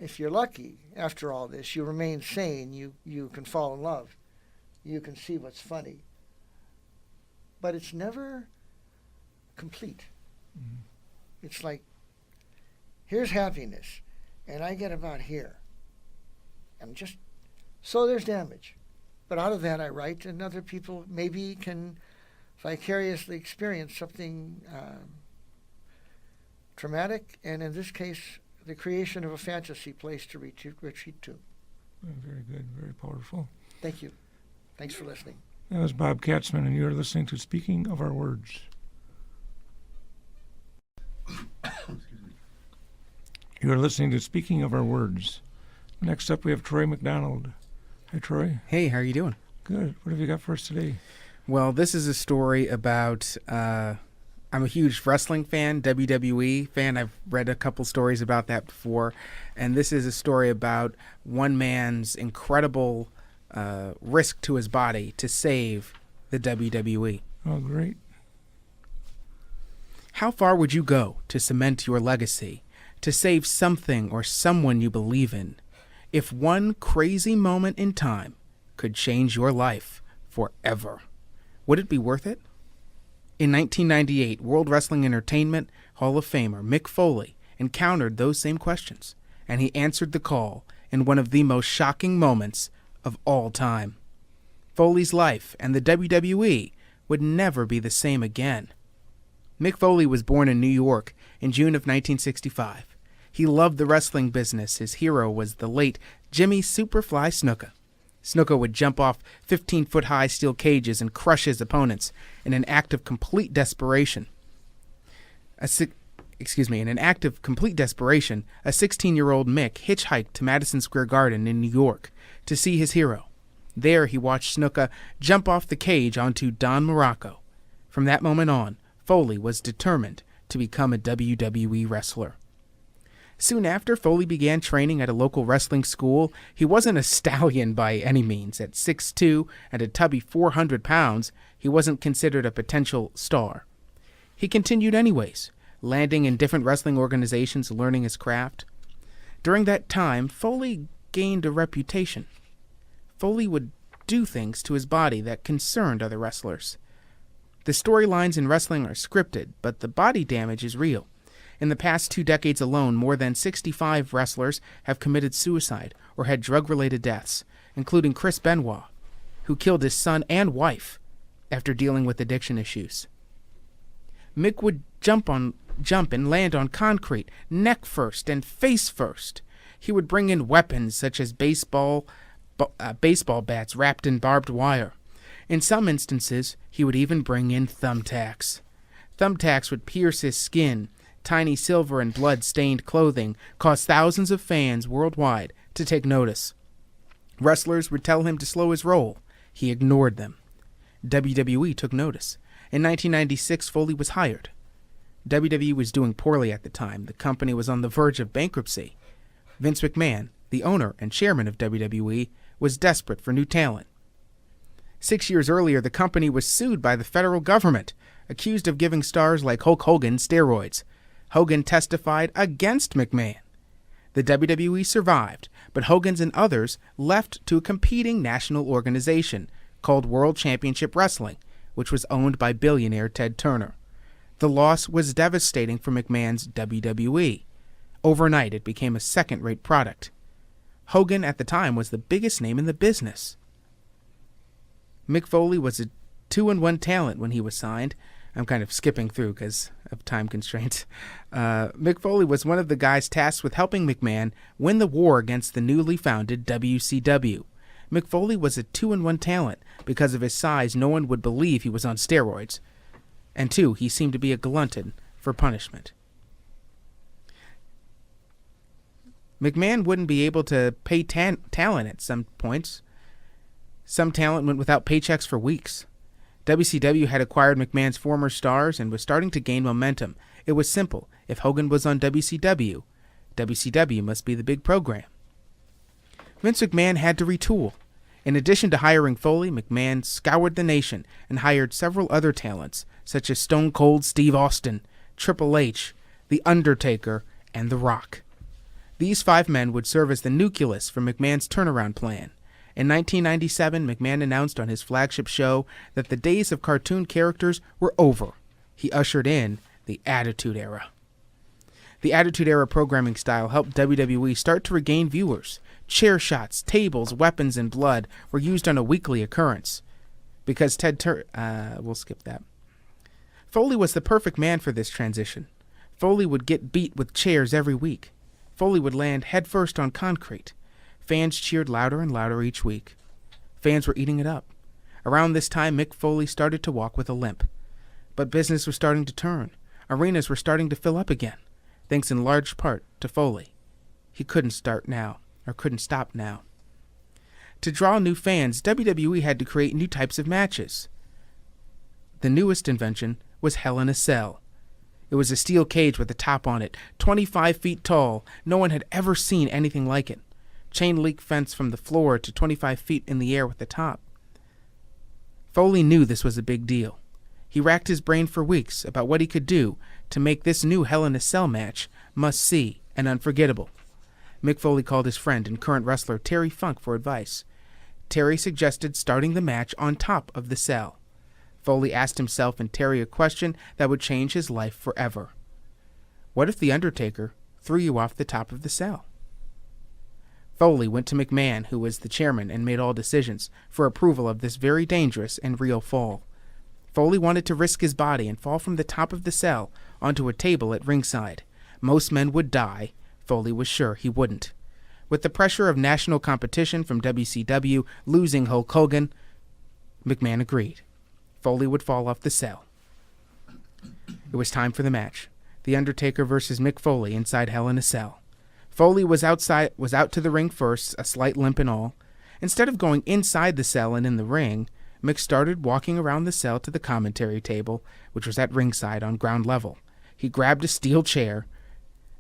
if you're lucky, after all this, you remain sane, you can fall in love. You can see what's funny. But it's never complete. Mm-hmm. It's like, here's happiness, and I get about here. So there's damage. But out of that I write, and other people maybe can vicariously experience something traumatic, and in this case, the creation of a fantasy place to retreat to. Very good, very powerful. Thank you. Thanks for listening. That was Bob Katzman, and you are listening to Speaking of Our Words. You are listening to Speaking of Our Words. Next up, we have Troy McDonald. Hi, Troy. Hey, how are you doing? Good. What have you got for us today? Well, this is a story about, I'm a huge wrestling fan, WWE fan. I've read a couple stories about that before. And this is a story about one man's incredible risk to his body to save the WWE. Oh, great. How far would you go to cement your legacy, to save something or someone you believe in, if one crazy moment in time could change your life forever? Would it be worth it? In 1998, World Wrestling Entertainment Hall of Famer Mick Foley encountered those same questions, and he answered the call in one of the most shocking moments of all time. Foley's life and the WWE would never be the same again. Mick Foley was born in New York in June of 1965. He loved the wrestling business. His hero was the late Jimmy Superfly Snuka. Snuka would jump off 15-foot-high steel cages and crush his opponents in an act of complete desperation. In an act of complete desperation, a 16-year-old Mick hitchhiked to Madison Square Garden in New York to see his hero. There he watched Snuka jump off the cage onto Don Morocco. From that moment on, Foley was determined to become a WWE wrestler. Soon after, Foley began training at a local wrestling school. He wasn't a stallion by any means. At 6'2" and a tubby 400 pounds, he wasn't considered a potential star. He continued anyways, landing in different wrestling organizations, learning his craft. During that time, Foley gained a reputation. Foley would do things to his body that concerned other wrestlers. The storylines in wrestling are scripted, but the body damage is real. In the past 2 decades alone, more than 65 wrestlers have committed suicide or had drug-related deaths, including Chris Benoit, who killed his son and wife after dealing with addiction issues. Mick would jump and land on concrete, neck first and face first. He would bring in weapons such as baseball bats wrapped in barbed wire. In some instances, he would even bring in thumbtacks. Thumbtacks would pierce his skin. Tiny silver and blood-stained clothing caused thousands of fans worldwide to take notice. Wrestlers would tell him to slow his roll. He ignored them. WWE took notice. In 1996, Foley was hired. WWE was doing poorly at the time. The company was on the verge of bankruptcy. Vince McMahon, the owner and chairman of WWE, was desperate for new talent. 6 years earlier, the company was sued by the federal government, accused of giving stars like Hulk Hogan steroids. Hogan testified against McMahon. The WWE survived, but Hogan's and others left to a competing national organization called World Championship Wrestling, which was owned by billionaire Ted Turner. The loss was devastating for McMahon's WWE. Overnight, it became a second-rate product. Hogan at the time was the biggest name in the business. Mick Foley was a 2-1 talent when he was signed. I'm kind of skipping through because of time constraints. Mick Foley was one of the guys tasked with helping McMahon win the war against the newly founded WCW. Mick Foley was a 2-1 talent. Because of his size, no one would believe he was on steroids. And 2, he seemed to be a glutton for punishment. McMahon wouldn't be able to pay talent at some points. Some talent went without paychecks for weeks. WCW had acquired McMahon's former stars and was starting to gain momentum. It was simple. If Hogan was on WCW, WCW must be the big program. Vince McMahon had to retool. In addition to hiring Foley, McMahon scoured the nation and hired several other talents, such as Stone Cold Steve Austin, Triple H, The Undertaker, and The Rock. These 5 men would serve as the nucleus for McMahon's turnaround plan. In 1997, McMahon announced on his flagship show that the days of cartoon characters were over. He ushered in the Attitude Era. The Attitude Era programming style helped WWE start to regain viewers. Chair shots, tables, weapons, and blood were used on a weekly occurrence. Because we'll skip that. Foley was the perfect man for this transition. Foley would get beat with chairs every week. Foley would land headfirst on concrete. Fans cheered louder and louder each week. Fans were eating it up. Around this time, Mick Foley started to walk with a limp. But business was starting to turn. Arenas were starting to fill up again, thanks in large part to Foley. He couldn't stop now. To draw new fans, WWE had to create new types of matches. The newest invention was Hell in a Cell. It was a steel cage with a top on it, 25 feet tall. No one had ever seen anything like it. Chain link fence from the floor to 25 feet in the air with the top. Foley knew this was a big deal. He racked his brain for weeks about what he could do to make this new Hell in a Cell match must-see and unforgettable. Mick Foley called his friend and current wrestler Terry Funk for advice. Terry suggested starting the match on top of the cell. Foley asked himself and Terry a question that would change his life forever. What if The Undertaker threw you off the top of the cell? Foley went to McMahon, who was the chairman and made all decisions, for approval of this very dangerous and real fall. Foley wanted to risk his body and fall from the top of the cell onto a table at ringside. Most men would die. Foley was sure he wouldn't. With the pressure of national competition from WCW losing Hulk Hogan, McMahon agreed. Foley would fall off the cell. It was time for the match. The Undertaker versus Mick Foley inside Hell in a Cell. Foley was out to the ring first, a slight limp and all. Instead of going inside the cell and in the ring, Mick started walking around the cell to the commentary table, which was at ringside on ground level. He grabbed a steel chair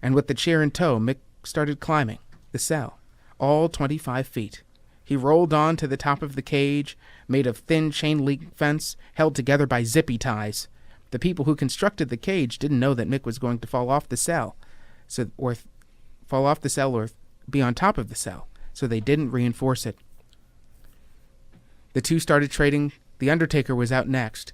and with the chair in tow, Mick started climbing the cell, all 25 feet. He rolled on to the top of the cage, made of thin chain-link fence held together by zippy ties. The people who constructed the cage didn't know that Mick was going to fall off the cell, or be on top of the cell, so they didn't reinforce it. The two started trading. The Undertaker was out next.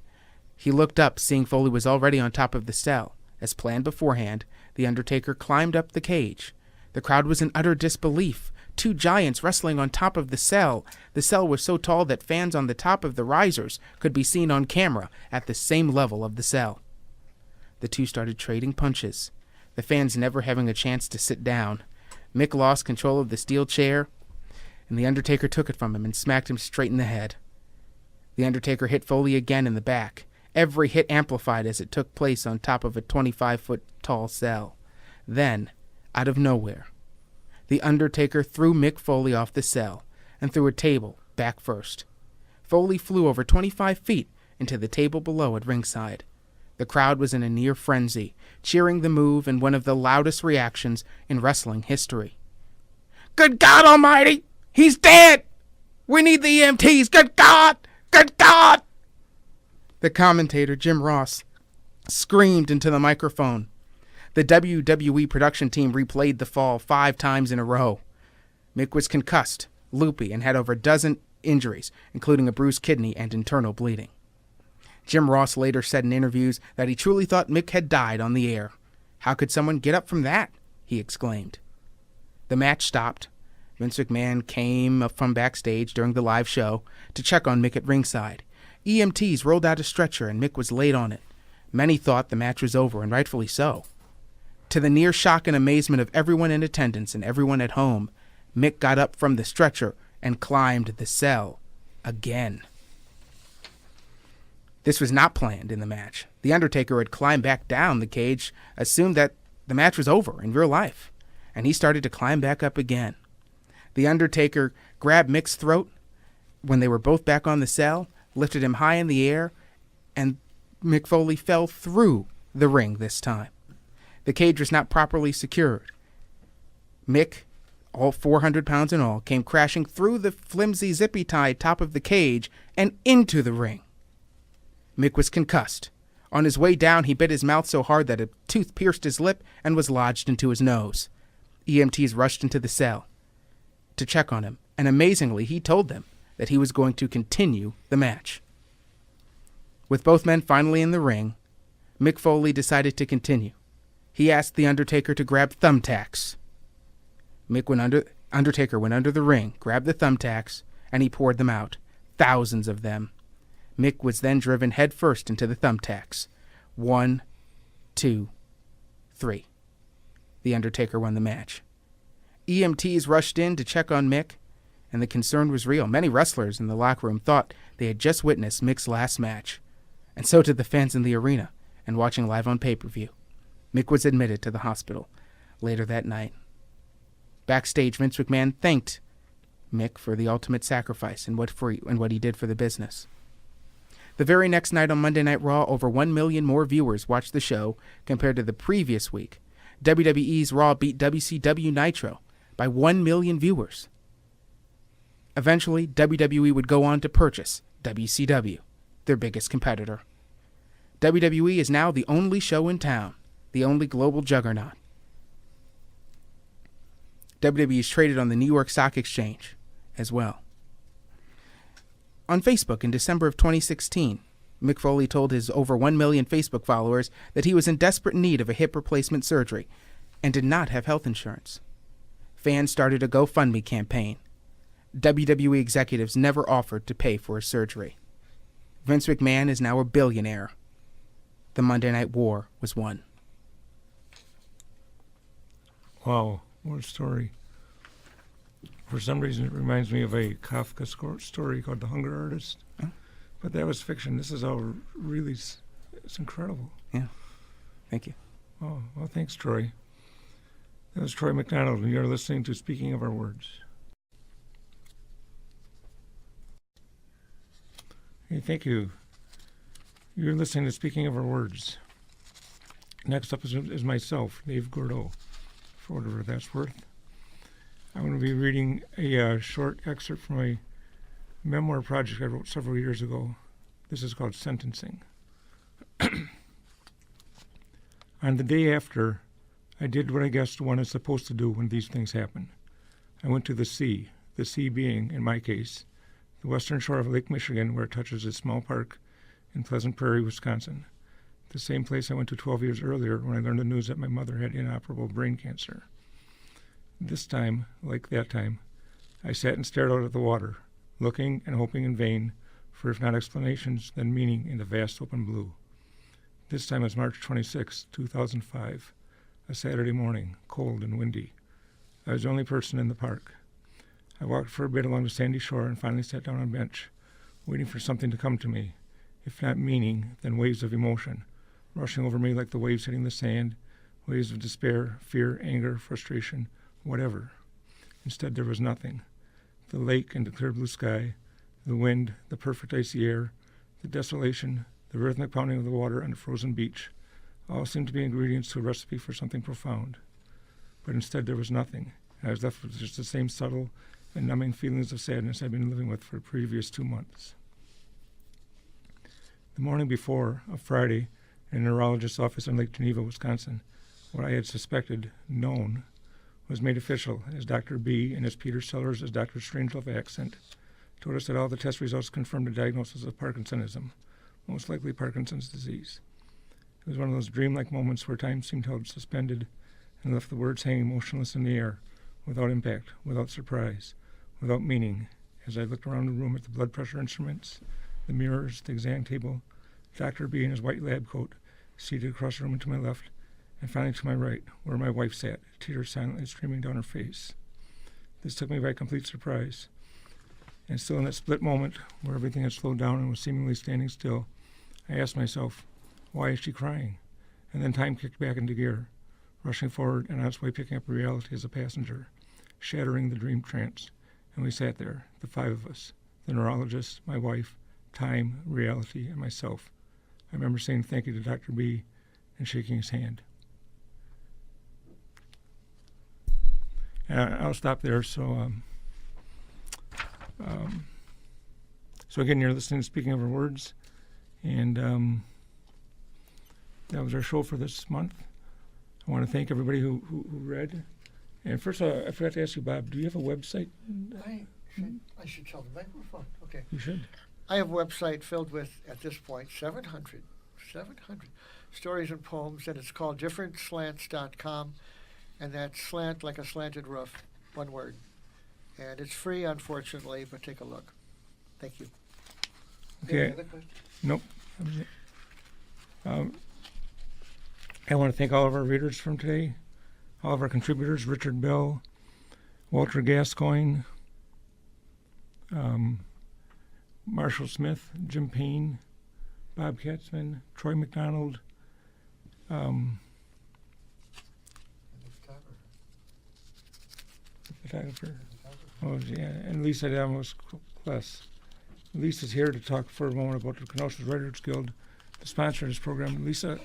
He looked up, seeing Foley was already on top of the cell. As planned beforehand, the Undertaker climbed up the cage. The crowd was in utter disbelief. Two giants wrestling on top of the cell. The cell was so tall that fans on the top of the risers could be seen on camera at the same level of the cell. The two started trading punches, the fans never having a chance to sit down. Mick lost control of the steel chair, and the Undertaker took it from him and smacked him straight in the head. The Undertaker hit Foley again in the back. Every hit amplified as it took place on top of a 25-foot-tall cell. Then, out of nowhere, the Undertaker threw Mick Foley off the cell and threw a table back first. Foley flew over 25 feet into the table below at ringside. The crowd was in a near frenzy, cheering the move in one of the loudest reactions in wrestling history. "Good God Almighty! He's dead! We need the EMTs! Good God! Good God!" The commentator, Jim Ross, screamed into the microphone. The WWE production team replayed the fall 5 times in a row. Mick was concussed, loopy, and had over a dozen injuries, including a bruised kidney and internal bleeding. Jim Ross later said in interviews that he truly thought Mick had died on the air. "How could someone get up from that?" he exclaimed. The match stopped. Vince McMahon came up from backstage during the live show to check on Mick at ringside. EMTs rolled out a stretcher and Mick was laid on it. Many thought the match was over, and rightfully so. To the near shock and amazement of everyone in attendance and everyone at home, Mick got up from the stretcher and climbed the cell again. This was not planned in the match. The Undertaker had climbed back down the cage, assumed that the match was over in real life, and he started to climb back up again. The Undertaker grabbed Mick's throat when they were both back on the cell, lifted him high in the air, and Mick Foley fell through the ring this time. The cage was not properly secured. Mick, all 400 pounds in all, came crashing through the flimsy zippy-tied top of the cage and into the ring. Mick was concussed. On his way down, he bit his mouth so hard that a tooth pierced his lip and was lodged into his nose. EMTs rushed into the cell to check on him, and amazingly, he told them that he was going to continue the match. With both men finally in the ring, Mick Foley decided to continue. He asked the Undertaker to grab thumbtacks. Undertaker went under the ring, grabbed the thumbtacks, and he poured them out, thousands of them. Mick was then driven headfirst into the thumbtacks. 1, 2, 3. The Undertaker won the match. EMTs rushed in to check on Mick, and the concern was real. Many wrestlers in the locker room thought they had just witnessed Mick's last match, and so did the fans in the arena and watching live on pay-per-view. Mick was admitted to the hospital later that night. Backstage, Vince McMahon thanked Mick for the ultimate sacrifice and what he did for the business. The very next night on Monday Night Raw, over 1 million more viewers watched the show compared to the previous week. WWE's Raw beat WCW Nitro by 1 million viewers. Eventually, WWE would go on to purchase WCW, their biggest competitor. WWE is now the only show in town, the only global juggernaut. WWE is traded on the New York Stock Exchange as well. On Facebook in December of 2016, Mick Foley told his over 1 million Facebook followers that he was in desperate need of a hip replacement surgery and did not have health insurance. Fans started a GoFundMe campaign. WWE executives never offered to pay for his surgery. Vince McMahon is now a billionaire. The Monday Night War was won. Wow, what a story. For some reason, it reminds me of a Kafka story called The Hunger Artist. Oh. But that was fiction. This is all really, it's incredible. Yeah. Thank you. Oh, well, thanks, Troy. That was Troy McDonald, and you're listening to Speaking of Our Words. Hey, thank you. You're listening to Speaking of Our Words. Next up is myself, Dave Gourdoux. for whatever that's worth. I'm going to be reading a short excerpt from a memoir project I wrote several years ago. This is called Sentencing. On the day after, I did what I guess one is supposed to do when these things happen. I went to the sea being, in my case, the western shore of Lake Michigan, where it touches a small park in Pleasant Prairie, Wisconsin, the same place I went to 12 years earlier when I learned the news that my mother had inoperable brain cancer. This time, like that time, I sat and stared out at the water, looking and hoping in vain for if not explanations, then meaning in the vast open blue. This time was March 26, 2005, a Saturday morning, cold and windy. I was the only person in the park. I walked for a bit along the sandy shore and finally sat down on a bench, waiting for something to come to me, if not meaning, then waves of emotion, rushing over me like the waves hitting the sand, waves of despair, fear, anger, frustration, whatever. Instead, there was nothing. The lake and the clear blue sky, the wind, the perfect icy air, the desolation, the rhythmic pounding of the water on the frozen beach, all seemed to be ingredients to a recipe for something profound. But instead, there was nothing, and I was left with just the same subtle and numbing feelings of sadness I'd been living with for the previous 2 months. The morning before, a Friday, in a neurologist's office in Lake Geneva, Wisconsin, what I had suspected, known, was made official as Dr. B, in his Peter Sellers as Dr. Strangelove accent, told us that all the test results confirmed the diagnosis of Parkinsonism, most likely Parkinson's disease. It was one of those dreamlike moments where time seemed held suspended and left the words hanging motionless in the air, without impact, without surprise, without meaning, as I looked around the room at the blood pressure instruments, the mirrors, the exam table, Dr. B in his white lab coat, seated across the room and to my left, and finally to my right, where my wife sat, tears silently streaming down her face. This took me by complete surprise. And still in that split moment, where everything had slowed down and was seemingly standing still, I asked myself, why is she crying? And then time kicked back into gear, rushing forward and on its way picking up reality as a passenger, shattering the dream trance. And we sat there, the five of us, the neurologist, my wife, time, reality, and myself. I remember saying thank you to Dr. B and shaking his hand. And I'll stop there. So again, you're listening to Speaking of Our Words, and that was our show for this month. I want to thank everybody who read. And first of all, I forgot to ask you, Bob, do you have a website? I should tell the microphone. Okay. You should. I have a website filled with, at this point, 700 stories and poems, and it's called differentslants.com, and that's slant like a slanted roof, one word. And it's free, unfortunately, but take a look. Thank you. Okay. Any other questions? Nope. That was it. I want to thank all of our readers from today, all of our contributors, Richard Bell, Walter Gascoigne, Marshall Smith, Jim Payne, Bob Katzman, Troy McDonald, photographer. Oh, yeah, and Lisa Damos Kless. Lisa's here to talk for a moment about the Kenosha Writers Guild, the sponsor of this program. Lisa,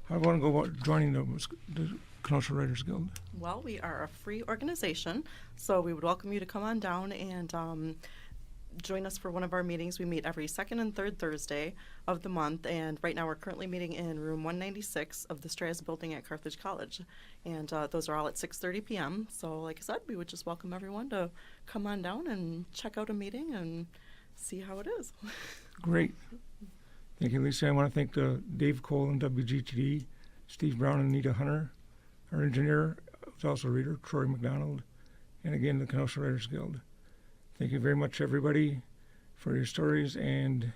how do you want to go about joining the Kenosha Writers Guild? Well, we are a free organization, so we would welcome you to come on down and join us for one of our meetings. We meet every second and third Thursday of the month, and right now we're currently meeting in room 196 of the Strass building at Carthage College, and those are all at 6:30 p.m. So like I said, we would just welcome everyone to come on down and check out a meeting and see how it is. Great. Thank you, Lisa. I want to thank Dave Cole and WGTD, Steve Brown and Anita Hunter, our engineer, who's also a reader, Troy McDonald, and again, the Kenosha Writers Guild. Thank you very much, everybody, for your stories, and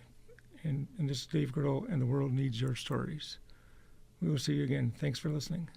this is Dave Gourdoux, and the world needs your stories. We will see you again. Thanks for listening.